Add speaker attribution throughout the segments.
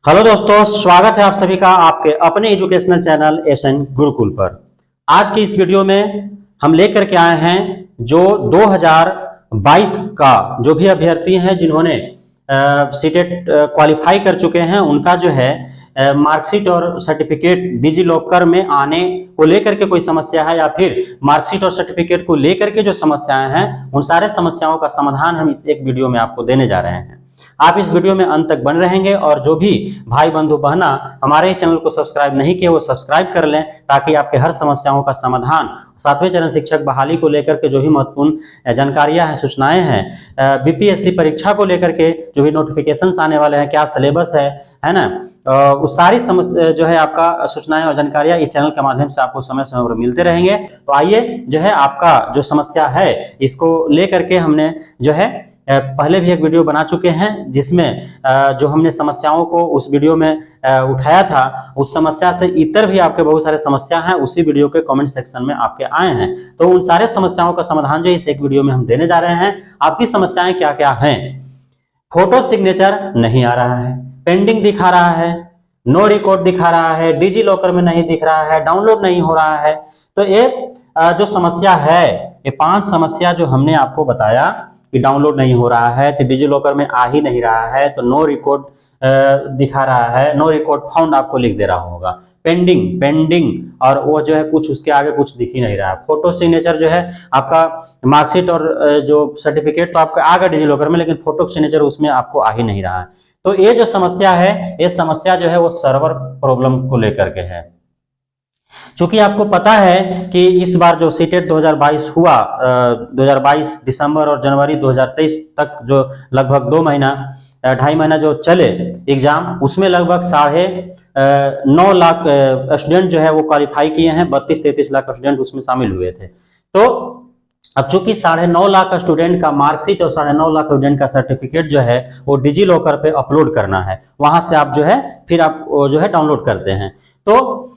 Speaker 1: Hello दोस्तों, स्वागत है आप सभी का आपके अपने एजुकेशनल चैनल एसएन गुरुकुल पर। आज की इस वीडियो में हम लेकर के आए हैं जो 2022 का जो भी अभ्यर्थी हैं जिन्होंने सीटेट क्वालिफाई कर चुके हैं, उनका जो है मार्कशीट और सर्टिफिकेट डिजी लॉकर में आने को लेकर के कोई समस्या है या फिर मार्कशीट और सर्टिफिकेट को लेकर के जो समस्याएं हैं, उन सारे समस्याओं का समाधान हम इस एक वीडियो में आपको देने जा रहे हैं। आप इस वीडियो में अंत तक बन रहेंगे और जो भी भाई बंधु बहना हमारे चैनल को सब्सक्राइब नहीं किए वो सब्सक्राइब कर लें, ताकि आपके हर समस्याओं का समाधान, सातवें चरण शिक्षक बहाली को लेकर के जो भी महत्वपूर्ण जानकारियां हैं, सूचनाएं हैं, बीपीएससी परीक्षा को लेकर के जो भी नोटिफिकेशंस आने वाले हैं, क्या सिलेबस है ना, वो सारी जो है आपका सूचनाएं और जानकारियां इस चैनल के माध्यम से आपको समय समय पर मिलते रहेंगे। तो आइए जो है आपका जो समस्या है इसको लेकर के हमने जो है पहले भी एक वीडियो बना चुके हैं, जिसमें जो हमने समस्याओं को उस वीडियो में उठाया था, उस समस्या से इतर भी आपके बहुत सारे समस्या हैं, उसी वीडियो के कमेंट सेक्शन में आपके आए हैं। तो उन सारे समस्याओं का समाधान जो इस एक वीडियो में हम देने जा रहे हैं। आपकी समस्याएं क्या क्या हैं? फोटो सिग्नेचर नहीं आ रहा है, पेंडिंग दिखा रहा है, नो रिकॉर्ड दिखा रहा है, डिजी लॉकर में नहीं दिख रहा है, डाउनलोड नहीं हो रहा है। तो एक जो समस्या है, ये 5 समस्या जो हमने आपको बताया कि डाउनलोड नहीं हो रहा है, तो डिजी लॉकर में आ ही नहीं रहा है, तो नो रिकॉर्ड दिखा रहा है, नो रिकॉर्ड फाउंड आपको लिख दे रहा होगा, पेंडिंग और वो जो है कुछ उसके आगे कुछ दिख ही नहीं रहा है। फोटो सिग्नेचर जो है आपका मार्कशीट और जो सर्टिफिकेट तो आपका आ गया डिजी लॉकर में, लेकिन फोटो सिग्नेचर उसमें आपको आ ही नहीं रहा है। तो ये जो समस्या है, ये समस्या जो है वो सर्वर प्रॉब्लम को लेकर के है। क्योंकि आपको पता है कि इस बार जो सीटेट 2022 हुआ, 2022 दिसंबर और जनवरी 2023 तक जो लगभग 2.5 महीना जो चले एग्जाम, उसमें लगभग 9.5 लाख स्टूडेंट जो है वो क्वालिफाई किए हैं, 32-33 लाख स्टूडेंट उसमें शामिल हुए थे। तो अब चूंकि 9.5 लाख स्टूडेंट का मार्कशीट और 9.5 लाख स्टूडेंट का सर्टिफिकेट जो है वो डिजी लॉकर पे अपलोड करना है, वहां से आप जो है फिर आप जो है डाउनलोड करते हैं। तो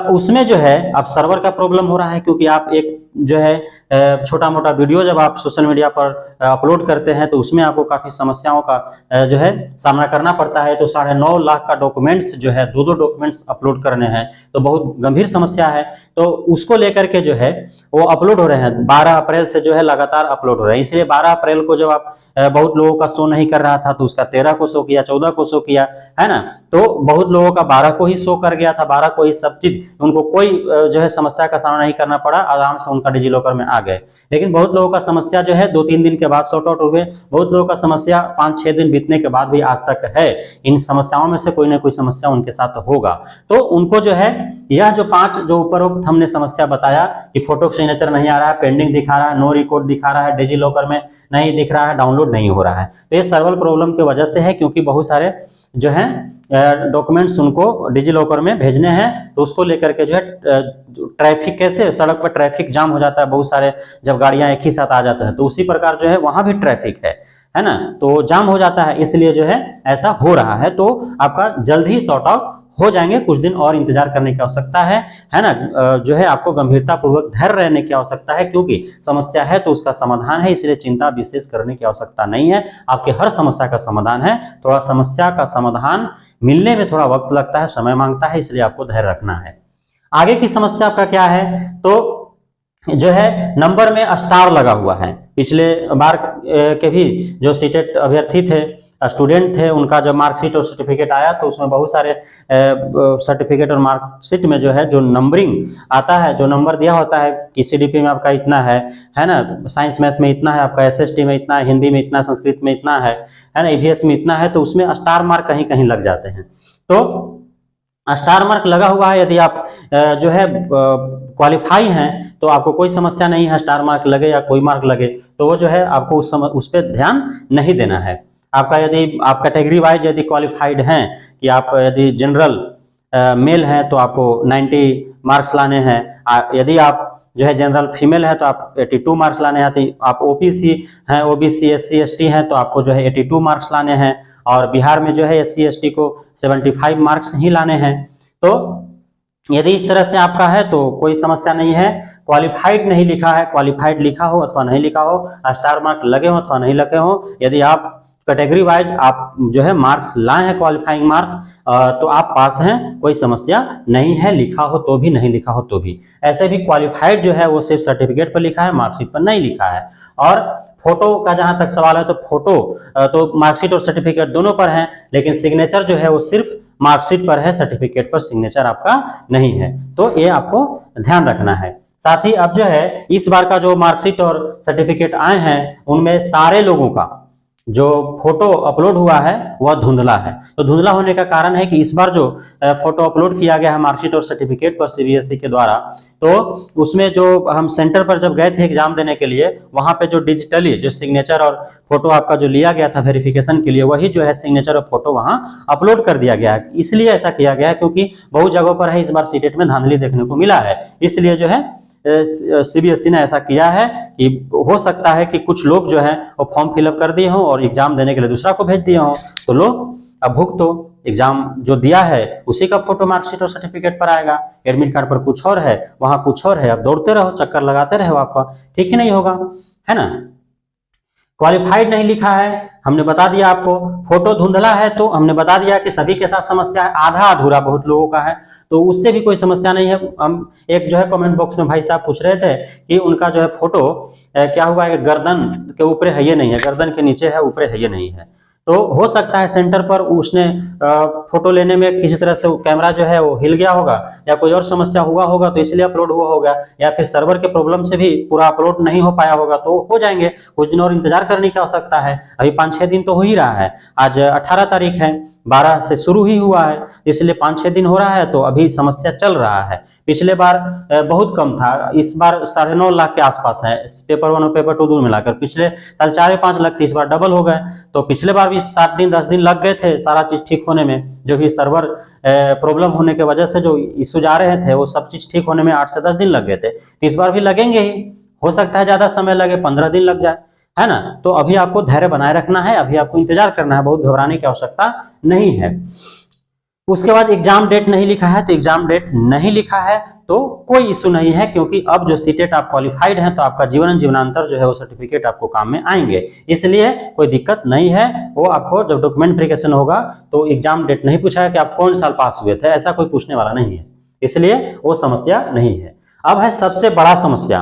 Speaker 1: उसमें जो है अब सर्वर का प्रॉब्लम हो रहा है, क्योंकि आप एक जो है छोटा मोटा वीडियो जब आप सोशल मीडिया पर अपलोड करते हैं तो उसमें आपको काफी समस्याओं का जो है सामना करना पड़ता है। तो 9.5 लाख का डॉक्यूमेंट्स जो है 2 डॉक्यूमेंट्स अपलोड करने हैं, तो बहुत गंभीर समस्या है। तो उसको लेकर के जो है वो अपलोड हो रहे हैं, 12 अप्रैल से जो है लगातार अपलोड हो रहे हैं। इसलिए 12 अप्रैल को जब आप बहुत लोगों का शो नहीं कर रहा था तो उसका 13 को शो किया, 14 को शो किया, है ना। तो बहुत लोगों का 12 को ही शो कर गया था, 12 को ही सब चीज, उनको कोई जो है समस्या का सामना नहीं करना पड़ा, आराम से उनका डिजी लॉकर में आ गए। लेकिन बहुत लोगों का समस्या जो है 2-3 दिन के बाद सॉर्ट आउट हुए, बहुत लोगों का समस्या 5-6 दिन बीतने के बाद भी आज तक है। इन समस्याओं में से कोई ना कोई समस्या उनके साथ होगा। तो उनको जो है यह जो 5 जो उपरोक्त हमने समस्या बताया कि फोटो सिग्नेचर नहीं आ रहा है, पेंडिंग दिखा रहा है, नो रिकॉर्ड दिखा रहा है, डिजी लॉकर में नहीं दिख रहा है, डाउनलोड नहीं हो रहा है, तो ये सर्वर प्रॉब्लम की वजह से है। क्योंकि बहुत सारे जो है डॉक्यूमेंट्स उनको डिजी लॉकर में भेजने हैं, तो उसको लेकर के जो है ट्रैफिक, कैसे सड़क पर ट्रैफिक जाम हो जाता है, बहुत सारे जब गाड़ियां एक ही साथ आ जाते हैं, तो उसी प्रकार जो है वहां भी ट्रैफिक है ना, तो जाम हो जाता है, इसलिए जो है ऐसा हो रहा है। तो आपका जल्द ही सॉर्ट आउट हो जाएंगे, कुछ दिन और इंतजार करने की आवश्यकता है ना। जो है आपको गंभीरता पूर्वक धैर्य रहने की आवश्यकता है, क्योंकि समस्या है तो उसका समाधान है, इसलिए चिंता विशेष करने की आवश्यकता नहीं है। आपके हर समस्या का समाधान है। थोड़ा समस्या का समाधान मिलने में थोड़ा वक्त लगता है, समय मांगता है, इसलिए आपको धैर्य रखना है। आगे की समस्या आपका क्या है? तो जो है नंबर में स्टार लगा हुआ है। पिछले बार के भी जो सीटेट अभ्यर्थी थे, स्टूडेंट थे, उनका जब मार्कशीट और सर्टिफिकेट आया तो उसमें बहुत सारे सर्टिफिकेट और मार्कशीट में जो है जो नंबरिंग आता है, जो नंबर दिया होता है कि सीडीपी में आपका इतना है ना, साइंस मैथ में इतना है, आपका एसएसटी में इतना है, हिंदी में इतना, संस्कृत में इतना है ना, ईवीएस में इतना है, तो उसमें स्टार मार्क कहीं कहीं लग जाते हैं। तो स्टार मार्क लगा हुआ है, यदि आप जो है क्वालिफाई हैं तो आपको कोई समस्या नहीं है, स्टार मार्क लगे या कोई मार्क लगे, तो वो जो है आपको उस पर ध्यान नहीं देना है। आपका यदि आप कैटेगरी वाइज यदि क्वालिफाइड हैं, कि आप यदि जनरल मेल हैं तो आपको 90 मार्क्स लाने हैं, यदि आप जो है जनरल फीमेल है तो आप 82 मार्क्स लाने हैं, तो आप ओबीसी हैं, ओबीसी एससी एसटी हैं तो आपको जो है 82 मार्क्स लाने हैं, और बिहार में जो है एससी एसटी को 75 मार्क्स ही लाने हैं। तो यदि इस तरह से आपका है तो कोई समस्या नहीं है। क्वालिफाइड नहीं लिखा है, क्वालिफाइड लिखा हो अथवा नहीं लिखा हो, स्टार मार्क लगे हो अथवा नहीं लगे हो, यदि आप कैटेगरी वाइज आप जो है मार्क्स लाए हैं, क्वालिफाइंग मार्क्स तो आप पास हैं, कोई समस्या नहीं है, लिखा हो तो भी नहीं लिखा हो तो भी। ऐसे भी क्वालिफाइड जो है वो सिर्फ सर्टिफिकेट पर लिखा है, मार्कशीट पर नहीं लिखा है। और फोटो का जहां तक सवाल है तो फोटो तो मार्कशीट और सर्टिफिकेट दोनों पर है, लेकिन सिग्नेचर जो है वो सिर्फ मार्कशीट पर है, सर्टिफिकेट पर सिग्नेचर आपका नहीं है। तो ये आपको ध्यान रखना है। साथ ही अब जो है इस बार का जो मार्कशीट और सर्टिफिकेट आए हैं उनमें सारे लोगों का जो फोटो अपलोड हुआ है वह धुंधला है। तो धुंधला होने का कारण है कि इस बार जो फोटो अपलोड किया गया है मार्कशीट और सर्टिफिकेट पर सीबीएसई के द्वारा, तो उसमें जो हम सेंटर पर जब गए थे एग्जाम देने के लिए, वहां पे जो डिजिटली जो सिग्नेचर और फोटो आपका जो लिया गया था वेरिफिकेशन के लिए, वही जो है सिग्नेचर और फोटो वहां अपलोड कर दिया गया है। इसलिए ऐसा किया गया है क्योंकि बहुत जगहों पर है इस बार सीटेट में धांधली देखने को मिला है, इसलिए जो है सीबीएसई ने ऐसा किया है कि हो सकता है कि कुछ लोग जो है वो फॉर्म फिलअप कर दिए हों और एग्जाम देने के लिए दूसरा को भेज दिए हों, तो लोग अब भुगतो, तो एग्जाम जो दिया है उसी का फोटो मार्कशीट और सर्टिफिकेट पर आएगा, एडमिट कार्ड पर कुछ और है, वहां कुछ और है। अब दौड़ते रहो, चक्कर लगाते रहो, आपका ठीक ही नहीं होगा, है ना। क्वालिफाइड नहीं लिखा है, हमने बता दिया आपको। फोटो धुंधला है तो हमने बता दिया कि सभी के साथ समस्या है, आधा अधूरा बहुत लोगों का है, तो उससे भी कोई समस्या नहीं है। हम एक जो है कमेंट बॉक्स में भाई साहब पूछ रहे थे कि उनका जो है फोटो क्या हुआ है, गर्दन के ऊपर है ये नहीं है, गर्दन के नीचे है, ऊपर है ये नहीं है। तो हो सकता है सेंटर पर उसने फोटो लेने में किसी तरह से कैमरा जो है वो हिल गया होगा या कोई और समस्या हुआ होगा तो इसलिए अपलोड हुआ होगा, या फिर सर्वर के प्रॉब्लम से भी पूरा अपलोड नहीं हो पाया होगा, तो हो जाएंगे। कुछ दिन और इंतजार करने की आवश्यकता है, अभी 5-6 दिन तो हो ही रहा है। आज 18 तारीख है, 12 से शुरू ही हुआ है, इसलिए 5-6 दिन हो रहा है, तो अभी समस्या चल रहा है। पिछले बार बहुत कम था, इस बार 9.5 लाख के आसपास है, पेपर 1 और पेपर 2 दोनों मिलाकर। पिछले साल 4-5 लाख थे, इस बार डबल हो गए। तो पिछले बार भी 7 दिन 10 दिन लग गए थे सारा चीज ठीक होने में, जो भी सर्वर प्रॉब्लम होने की वजह से जो इश्यूज आ रहे थे वो सब चीज ठीक होने में 8 से 10 दिन लग गए थे। तो इस बार भी लगेंगे ही, हो सकता है ज्यादा समय लगे, 15 दिन लग जाए, है ना। तो अभी आपको धैर्य बनाए रखना है, अभी आपको इंतजार करना है, बहुत घबराने की आवश्यकता नहीं है। उसके बाद एग्जाम डेट नहीं लिखा है, तो एग्जाम डेट नहीं लिखा है तो कोई इशू नहीं है, क्योंकि अब जो सीटेट आप क्वालिफाइड हैं तो आपका जीवन जीवनांतर जो है वो सर्टिफिकेट आपको काम में आएंगे, इसलिए कोई दिक्कत नहीं है। वो आपको जब डॉक्यूमेंट वेरिफिकेशन होगा तो एग्जाम डेट नहीं पूछा है कि आप कौन साल पास हुए थे, ऐसा कोई पूछने वाला नहीं है, इसलिए वो समस्या नहीं है। अब है सबसे बड़ा समस्या,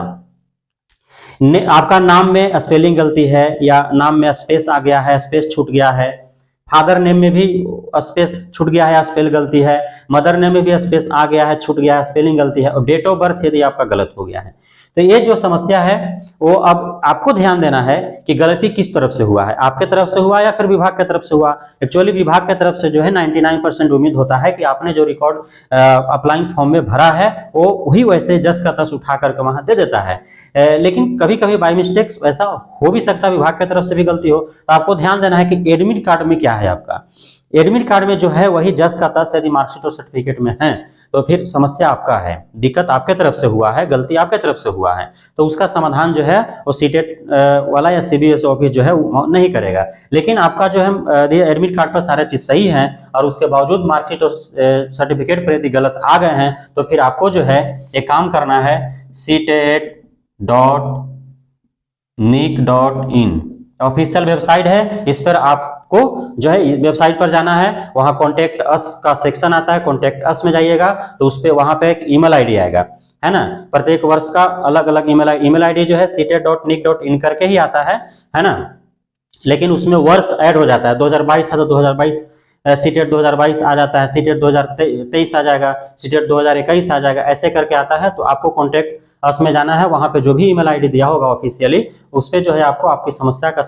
Speaker 1: आपका नाम में स्पेलिंग गलती है या नाम में स्पेस आ गया है, स्पेस छूट गया है, फादर नेम में भी स्पेस छूट गया है या स्पेल गलती है, मदर नेम में भी स्पेस आ गया है, छूट गया है, स्पेलिंग गलती है, और डेट ऑफ बर्थ यदि आपका गलत हो गया है, तो ये जो समस्या है वो अब आपको ध्यान देना है कि गलती किस तरफ से हुआ है, आपके तरफ से हुआ या फिर विभाग की तरफ से हुआ। एक्चुअली विभाग की तरफ से जो है 99% उम्मीद होता है कि आपने जो रिकॉर्ड अप्लाइंग फॉर्म में भरा है वो वही वैसे जस का तस उठा करके वहां दे देता है, लेकिन कभी कभी बाय मिस्टेक्स ऐसा हो भी सकता है विभाग की तरफ से भी गलती हो, तो आपको ध्यान देना है कि एडमिट कार्ड में क्या है आपका। एडमिट कार्ड में जो है वही जस का तस यदि मार्कशीट और सर्टिफिकेट में है तो फिर समस्या आपका है, दिक्कत आपके तरफ से हुआ है, गलती आपके तरफ से हुआ है, तो उसका समाधान जो है वो सीटेट वाला या सीबीएसई ऑफिस जो है वो नहीं करेगा। लेकिन आपका जो है एडमिट कार्ड पर सारे चीज सही है और उसके बावजूद मार्कशीट और सर्टिफिकेट पर यदि गलत आ गए हैं तो फिर आपको जो है एक काम करना है, CTET.nic.in ऑफिशियल वेबसाइट है, इस पर आपको जो है वेबसाइट पर जाना है, वहां कॉन्टेक्ट अस का सेक्शन आता है, कॉन्टेक्ट अस में जाइएगा तो उस पर वहां पे एक ईमेल आईडी आएगा, है ना। प्रत्येक वर्ष का अलग अलग ईमेल आईडी जो है CTET.nic.in करके ही आता है ना। लेकिन उसमें वर्ष ऐड हो जाता है, 2022 था तो 2022 सीटेट 2022 आ जाता है, सीटेट 2023 आ जाएगा, सीटेट 2021 आ जाएगा, ऐसे करके आता है। तो आपको कॉन्टेक्ट अस में जाना है, वहां पे जो भी ईमेल आईडी दिया होगा ऑफिशियली उस पे जो है आपको आपकी समस्या का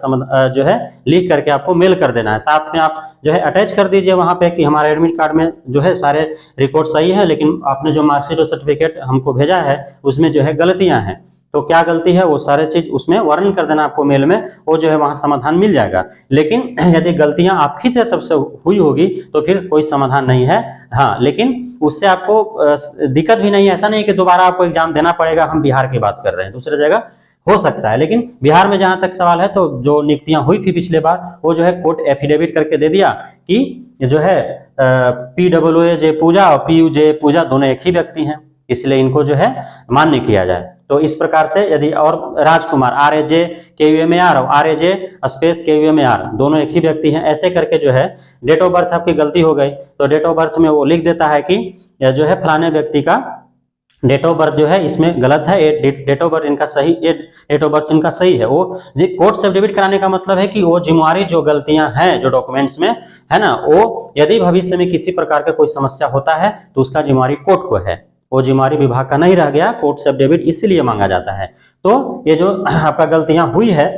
Speaker 1: जो है लिख करके आपको मेल कर देना है। साथ में आप जो है अटैच कर दीजिए वहां पे कि हमारे एडमिट कार्ड में जो है सारे रिकॉर्ड सही है, लेकिन आपने जो मार्कशीट और सर्टिफिकेट हमको भेजा है उसमें जो है गलतियां हैं, तो क्या गलती है वो सारे चीज उसमें वर्णन कर देना आपको मेल में, वो जो है वहां समाधान मिल जाएगा। लेकिन यदि गलतियां आपकी तरफ से हुई होगी तो फिर कोई समाधान नहीं है। हाँ, लेकिन उससे आपको दिक्कत भी नहीं है, ऐसा नहीं कि दोबारा आपको एग्जाम देना पड़ेगा। हम बिहार की बात कर रहे हैं, दूसरी जगह हो सकता है, लेकिन बिहार में जहां तक सवाल है तो जो नियुक्तियां हुई थी पिछले बार वो जो है कोर्ट एफिडेविट करके दे दिया कि जो है PWA जे पूजा और PU जे पूजा दोनों एक ही व्यक्ति हैं, इसलिए इनको जो है मान्य किया जाए। तो इस प्रकार से यदि, और राजकुमार RAJ KUMAR और RAJ स्पेस KUMAR दोनों एक ही व्यक्ति हैं, ऐसे करके जो है डेट ऑफ बर्थ आपकी गलती हो गई तो डेट ऑफ बर्थ में वो लिख देता है कि यह जो है फलाने व्यक्ति का डेट ऑफ बर्थ जो है इसमें गलत है, डेट ऑफ बर्थ इनका सही, डेट ऑफ बर्थ इनका सही है। वो कोर्ट से एफिडेविट कराने का मतलब है कि वो जिम्मेवारी जो गलतियां हैं जो डॉक्यूमेंट्स में है ना, वो यदि भविष्य में किसी प्रकार का कोई समस्या होता है तो उसका जिम्मेवारी कोर्ट को है, वो जिम्मेवारी विभाग का नहीं रह गया। कोर्ट से एफिडेविट इसीलिए मांगा जाता है। तो ये जो आपका गलतियां हुई है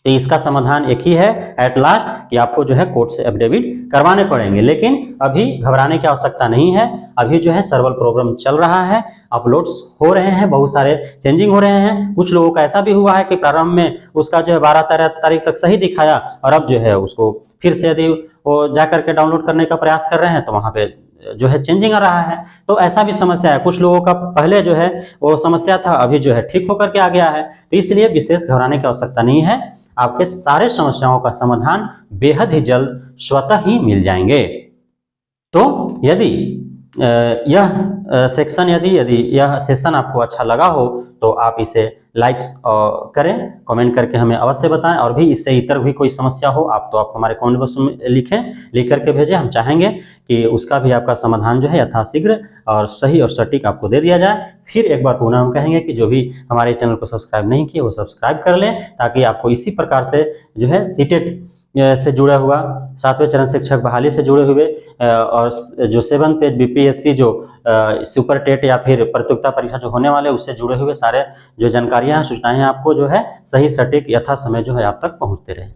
Speaker 1: तो इसका समाधान एक ही है एट लास्ट कि आपको जो है कोर्ट से एफिडेविट करवाने पड़ेंगे। लेकिन अभी घबराने की आवश्यकता नहीं है, अभी जो है सर्वर प्रोग्राम चल रहा है, अपलोड्स हो रहे हैं, बहुत सारे चेंजिंग हो रहे हैं। कुछ लोगों का ऐसा भी हुआ है कि प्रारंभ में उसका जो है 12 तारीख तक सही दिखाया और अब जो है उसको फिर से यदि वो जा करके डाउनलोड करने का प्रयास कर रहे हैं तो वहां पे जो है चेंजिंग आ रहा है। तो ऐसा भी समस्या है, कुछ लोगों का पहले जो है वो समस्या था अभी जो है ठीक होकर के आ गया है। तो इसलिए विशेष घबराने की आवश्यकता नहीं है, आपके सारे समस्याओं का समाधान बेहद ही जल्द स्वतः ही मिल जाएंगे। तो यदि यह सेक्शन यदि यह सेशन आपको अच्छा लगा हो तो आप इसे लाइक करें, कमेंट करके हमें अवश्य बताएं, और भी इससे इतर भी कोई समस्या हो आप तो आप हमारे कमेंट बॉक्स में लिख करके भेजें। हम चाहेंगे कि उसका भी आपका समाधान जो है यथाशीघ्र और सही और सटीक आपको दे दिया जाए। फिर एक बार पुनः हम कहेंगे कि जो भी हमारे चैनल को सब्सक्राइब नहीं किए वो सब्सक्राइब कर लें, ताकि आपको इसी प्रकार से जो है सीटेट से जुड़ा हुआ, 7वें चरण शिक्षक बहाली से जुड़े हुए और जो 7th पेज BPSC जो सुपर टेट या फिर प्रतियोगिता परीक्षा जो होने वाले उससे जुड़े हुए सारे जो जानकारियां सूचनाएं आपको जो है सही सटीक यथा समय जो है आप तक पहुंचते रहे।